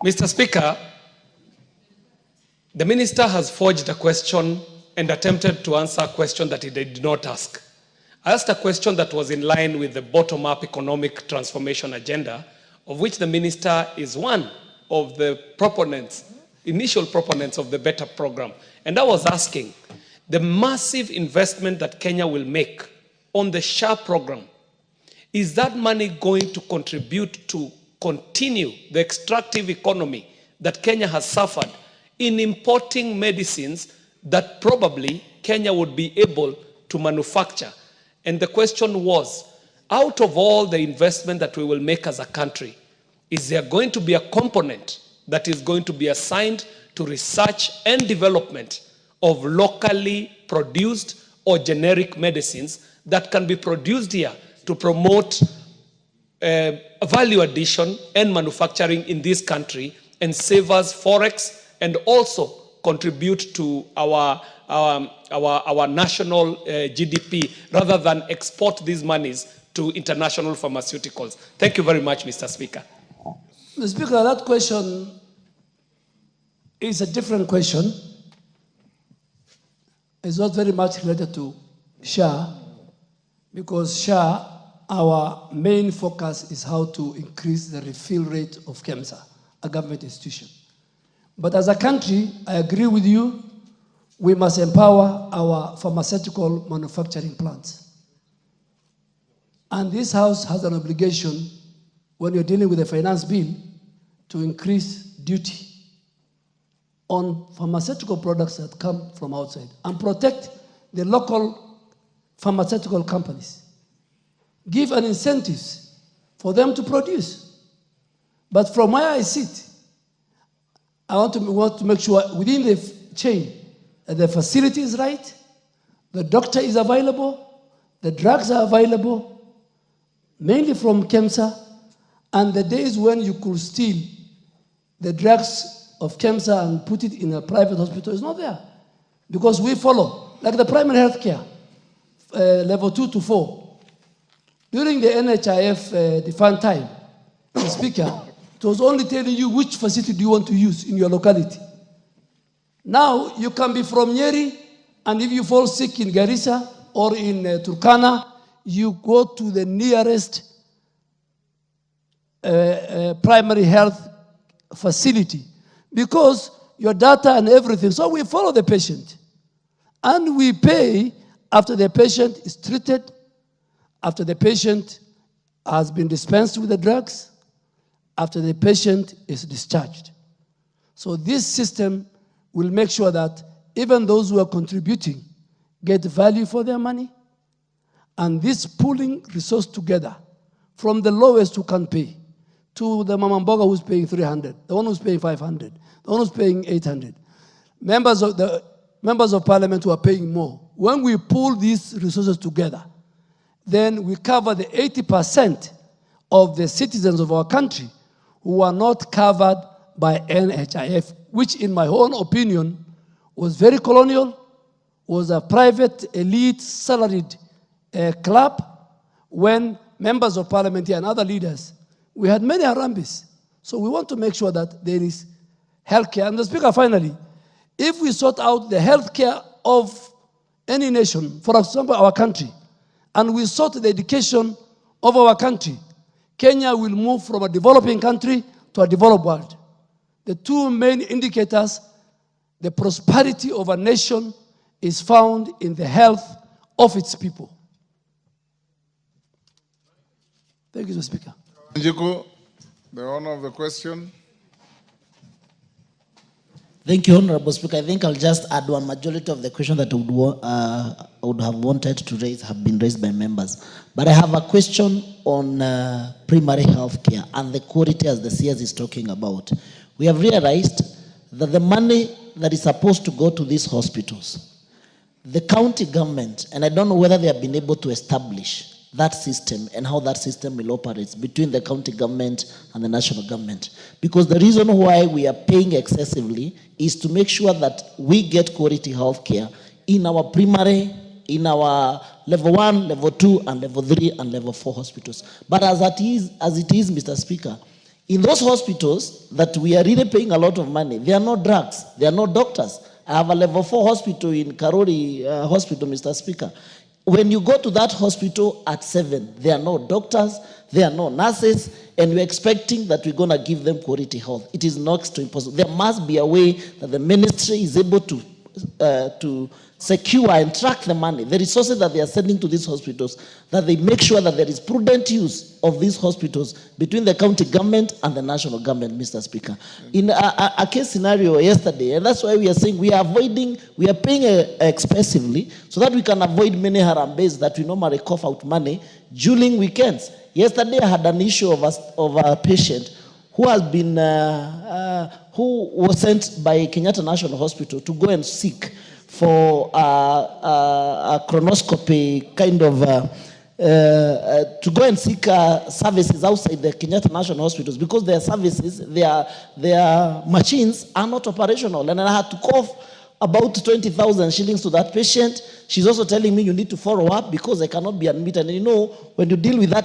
Mr. Speaker, the minister has forged a question and attempted to answer a question that he did not ask. I asked a question that was in line with the bottom-up economic transformation agenda, of which the minister is one of the proponents, initial proponents of the Better program. And I was asking, the massive investment that Kenya will make on the SHA program, is that money going to contribute to continue the extractive economy that Kenya has suffered in importing medicines that probably Kenya would be able to manufacture? And the question was, out of all the investment that we will make as a country, is there going to be a component that is going to be assigned to research and development of locally produced or generic medicines that can be produced here to promote value addition and manufacturing in this country and save us forex and also contribute to our national GDP rather than export these monies to international pharmaceuticals? Thank you very much, Mr. Speaker. Mr. Speaker, that question is a different question. It's not very much related to SHA, because SHA, our main focus is how to increase the refill rate of KEMSA, a government institution. But as a country, I agree with you, we must empower our pharmaceutical manufacturing plants. And this House has an obligation, when you're dealing with a finance bill, to increase duty on pharmaceutical products that come from outside and protect the local pharmaceutical companies. Give an incentives for them to produce. But from where I sit, I want to make sure within the chain that the facility is right, the doctor is available, the drugs are available, mainly from KEMSA, and the days when you could steal the drugs of KEMSA and put it in a private hospital is not there. Because we follow, like the primary health care, level 2 to 4. During the NHIF defined time, the speaker, it was only telling you which facility do you want to use in your locality. Now, you can be from Nyeri, and if you fall sick in Garissa or in Turkana, you go to the nearest primary health facility because your data and everything. So we follow the patient. And we pay after the patient is treated, after the patient has been dispensed with the drugs, after the patient is discharged. So this system will make sure that even those who are contributing get value for their money. And this pooling resource together, from the lowest who can pay, to the Mamamboga who's paying 300, the one who's paying 500, the one who's paying 800, members of parliament who are paying more. When we pool these resources together, then we cover the 80% of the citizens of our country who are not covered by NHIF, which in my own opinion was very colonial, was a private elite salaried club, when members of parliament and other leaders, we had many Harambis. So we want to make sure that there is healthcare. And the Speaker, finally, if we sort out the healthcare of any nation, for example, our country, and we sort the education of our country, Kenya will move from a developing country to a developed world. The two main indicators, the prosperity of a nation is found in the health of its people. Thank you, Mr. Speaker. Njiku, the honor of the question. Thank you, Honorable Speaker. I think I'll just add one. Majority of the questions that I would have wanted to raise have been raised by members. But I have a question on primary health care and the quality as the CS is talking about. We have realized that the money that is supposed to go to these hospitals, the county government, and I don't know whether they have been able to establish that system and how that system will operate between the county government and the national government. Because the reason why we are paying excessively is to make sure that we get quality health care in our primary, in our level 1, level 2, and level 3, and level 4 hospitals. But as it is, Mr. Speaker, In those hospitals that we are really paying a lot of money, there are no drugs, there are no doctors. I have a level 4 hospital in Karori Hospital, Mr. Speaker. When you go to that hospital at 7, there are no doctors, there are no nurses, and we're expecting that we're going to give them quality health. It is next to impossible. There must be a way that the ministry is able to secure and track the money, the resources that they are sending to these hospitals, that they make sure that there is prudent use of these hospitals between the county government and the national government, Mr. Speaker. In a case scenario yesterday, and that's why we are saying we are paying expensively so that we can avoid many harambes that we normally cough out money during weekends. Yesterday I had an issue of a patient who has been, who was sent by Kenyatta National Hospital to go and seek for a colonoscopy kind of, to go and seek services outside the Kenyatta National Hospitals because their services, their machines are not operational. And I had to cough about 20,000 shillings to that patient. She's also telling me you need to follow up because I cannot be admitted. And you know, when you deal with that